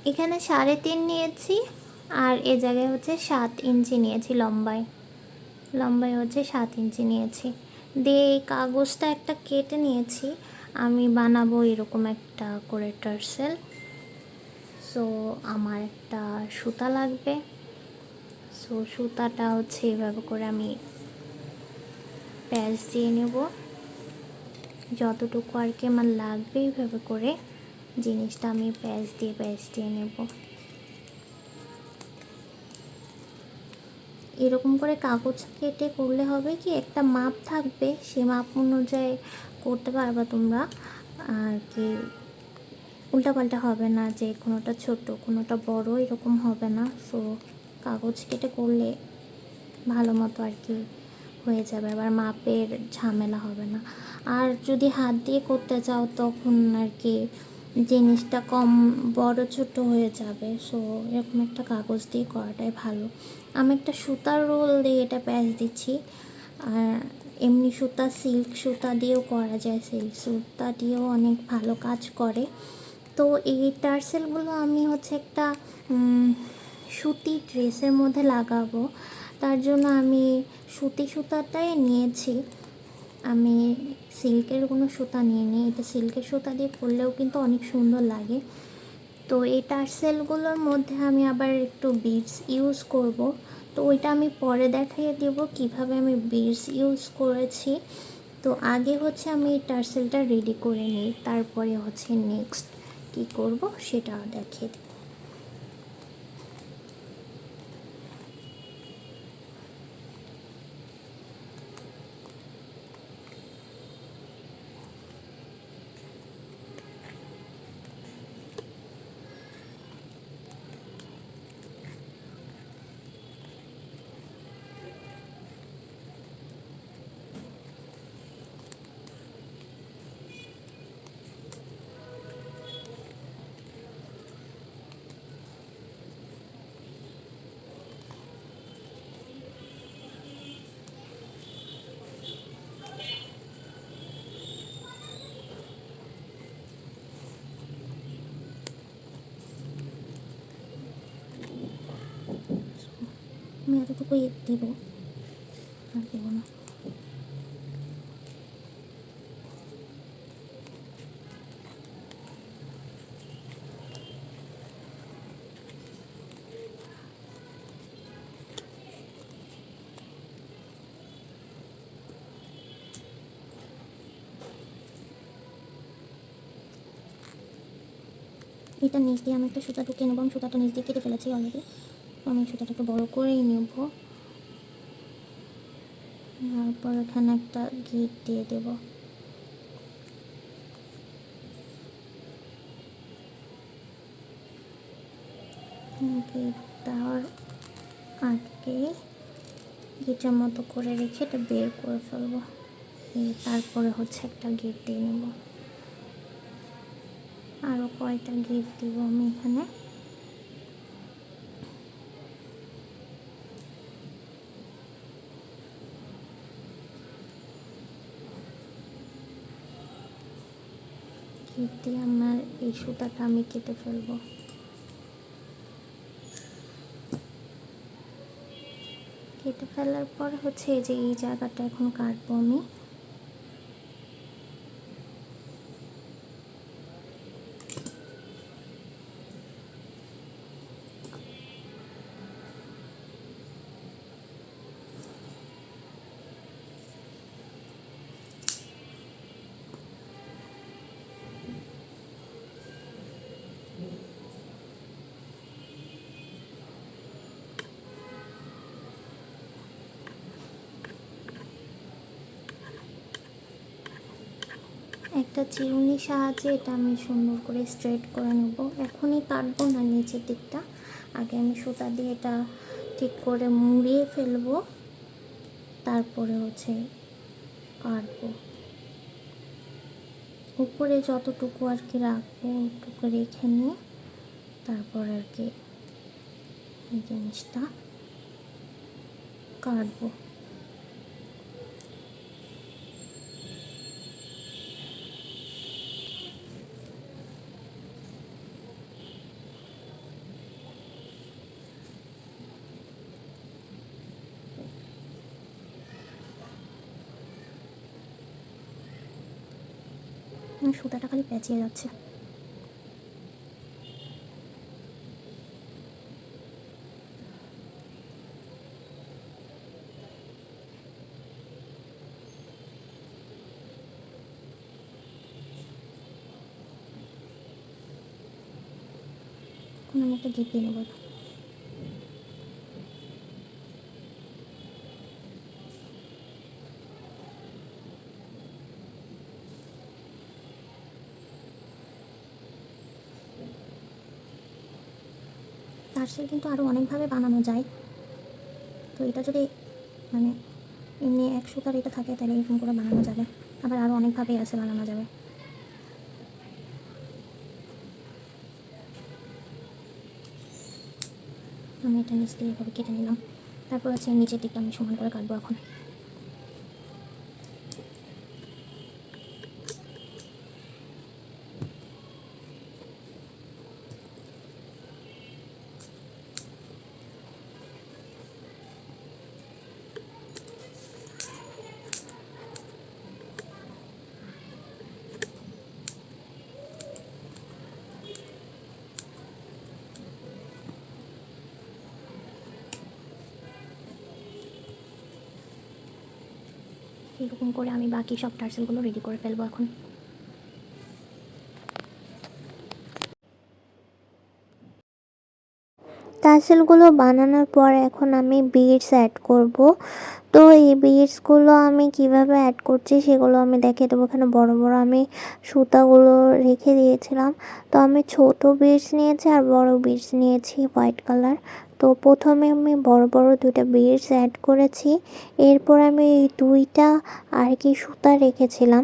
এখানে 3.5 নিয়েছি, আর এ জায়গায় হচ্ছে 7 ইঞ্চি নিয়েছি, লম্বায় হচ্ছে 7 ইঞ্চি নিয়েছি। দিয়ে এই কাগজটা একটা কেটে নিয়েছি, আমি বানাবো এরকম একটা করে টার্সেল। সো আমার একটা সুতা লাগবে। সো সুতাটা হচ্ছে এভাবে করে আমি প্যাচ দিয়ে নেব, যতটুকু আর কি আমার লাগবে এইভাবে করে জিনিসটা আমি প্যাচ দিয়ে নেব। এরকম করে কাগজ কেটে করলে হবে কি, একটা মাপ থাকবে, সে মাপ অনুযায়ী করতে পারবা তোমরা আর কি। উল্টাপাল্টা হবে না, যে কোনোটা ছোট কোনোটা বড় এরকম হবে না। সো কাগজ কেটে করলে ভালো মতো আর কি হয়ে যাবে, আবার মাপের ঝামেলা হবে না। আর যদি হাত দিয়ে করতে চাও তখন আর কি জিনিসটা কম বড় ছোট হয়ে যাবে। সো এরকম একটা কাগজ দিয়ে করাটাই ভালো। আমি একটা সুতার রোল দিয়ে এটা প্যাচ দিচ্ছি। আর এমনি সুতা, সিল্ক সুতা দিয়েও করা যায়, সিল্ক সুতা দিয়েও অনেক ভালো কাজ করে। তো এই টার্সেলগুলো আমি হচ্ছে একটা সুতি ড্রেসের মধ্যে লাগাবো, তার জন্য আমি সুতি সুতাটাই নিয়েছি। আমি সিল্কের কোনো সুতা নিইনি, এটা সিল্কের সুতা দিয়ে করলেও কিন্তু অনেক সুন্দর লাগে। তো এই টার্সেলগুলোর মধ্যে আমি আবার একটু বিডস ইউজ করব। তো ওইটা আমি পরে দেখিয়ে দেবো কীভাবে আমি বিডস ইউজ করেছি। তো আগে হচ্ছে আমি এই টার্সেলটা রেডি করে নিই, তারপরে হচ্ছে নেক্সট কী করব সেটা দেখিয়ে দেব। আমি এতটুকুই দেবো, আর দেবো না। এটা নিচ দিয়ে আমি একটা সুতা ঢুকিয়ে নেব। আমি সুতাটা নিচ দিয়ে কেটে ফেলেছি অলরেডি, আমি সুতাটা একটু বড়ো করেই নেব। তারপর এখানে একটা গিট দিয়ে দেব। গিট দেওয়ার আগে গিটের মতো করে রেখে এটা বের করে ফেলবো। তারপরে হচ্ছে একটা গিট দিয়ে নেব। আরও কয়টা গিট দিব আমি এখানে। গিট দিয়ে আমার এই সুতাটা আমি কেটে ফেলবো। কেটে ফেলার পর হচ্ছে এই যে এই জায়গাটা এখন কাটবো আমি। একটা চিরুনির সাহায্যে এটা আমি সুন্দর করে স্ট্রেট করে নেব। এখনই কাটবো না নিচের দিকটা, আগে আমি সুতা দিয়ে এটা ঠিক করে মুড়িয়ে ফেলবো, তারপরে হচ্ছে কাটবো। উপরে যতটুকু আর কি রাখবো ওটুকু রেখে নিয়ে তারপর আর কি এই জিনিসটা কাটবো। সুতাটা খালি পেঁচিয়ে যাচ্ছে। এখন আমি একটা গিট দিয়ে নেবো। টার্সেল কিন্তু আরও অনেকভাবে বানানো যায়। তো এটা যদি মানে এমনি এক সুতার এটা থাকে তাহলে এরকম করে বানানো যাবে, আবার আরও অনেকভাবেই আছে বানানো যাবে। আমি এটা নিচ দিয়ে এভাবে কেটে নিলাম। তারপর হচ্ছে নিচের দিকটা আমি সমান করে কাটবো এখন। এরকম করে আমি বাকি সব টার্সেলগুলো রেডি করে ফেলবো এখন। টার্সেলগুলো বানানোর পর এখন আমি বিডস অ্যাড করব। তো এই বিডসগুলো আমি কিভাবে অ্যাড করছি সেগুলো আমি দেখিয়ে দেবো। এখানে বড় বড় আমি সুতাগুলো রেখে দিয়েছিলাম। তো আমি ছোট বিডস নিয়েছি আর বড় বিডস নিয়েছি হোয়াইট কালার। তো প্রথমে আমি বড় বড় দুইটা বিডস অ্যাড করেছি। এরপর আমি এই দুইটা আর কি সুতা রেখেছিলাম।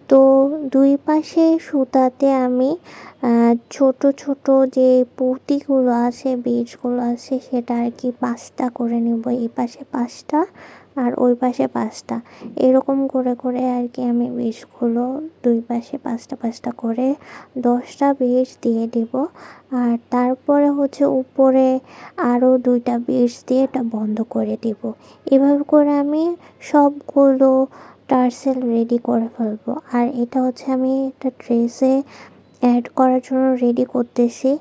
তো দুই পাশে সুতাতে আমি ছোট ছোট যে পুঁতিগুলো আছে, বীজগুলো আছে, সেটা আর কি 5টা করে নেব। এই পাশে 5টা আর ওই পাশে 5টা, এরকম করে করে আর কি আমি বীজগুলো দুই পাশে 5টা 5টা করে 10টা বীজ দিয়ে দেব। আর তারপরে হচ্ছে উপরে আরও 2টা বীজ দিয়ে এটা বন্ধ করে দেব। এভাবে করে আমি সবগুলো টার্সেল রেডি করে ফেলবো। আর এটা হচ্ছে আমি একটা ড্রেসে অ্যাড করার জন্য রেডি করতেছি।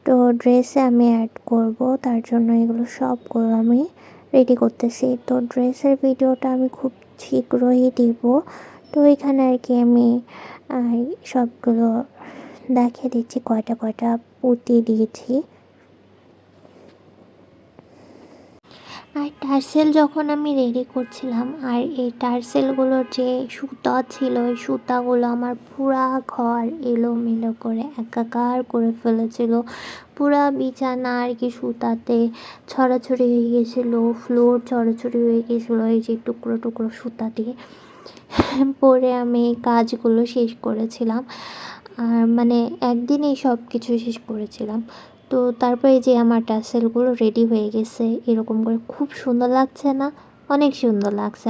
তো ড্রেসে আমি অ্যাড করব, তার জন্য এগুলো সবগুলো আমি রেডি করতেছি। তো ড্রেসের ভিডিওটা আমি খুব শীঘ্রই দিব। তো এখানে আর কি আমি সবগুলো দেখিয়ে দিচ্ছি কয়টা কয়টা পুঁতি দিয়েছি। আর টার্সেল যখন আমি রেডি করছিলাম, আর এই টার্সেলগুলোর যে সুতা ছিল, ওই সুতাগুলো আমার পুরা ঘর এলোমেলো করে একাকার করে ফেলেছিল। পুরা বিছানা আর কি সুতাতে ছড়াছড়ি হয়ে গেছিলো, ফ্লোর ছড়াছড়ি হয়ে গেছিলো এই যে টুকরো টুকরো সুতা দিয়ে। পরে আমি এই কাজগুলো শেষ করেছিলাম, আর মানে একদিনেই সব কিছু শেষ করেছিলাম। তো তারপরে যে আমার টার্সেলগুলো রেডি হয়ে গেছে, এরকম করে খুব সুন্দর লাগছে না? অনেক সুন্দর লাগছে।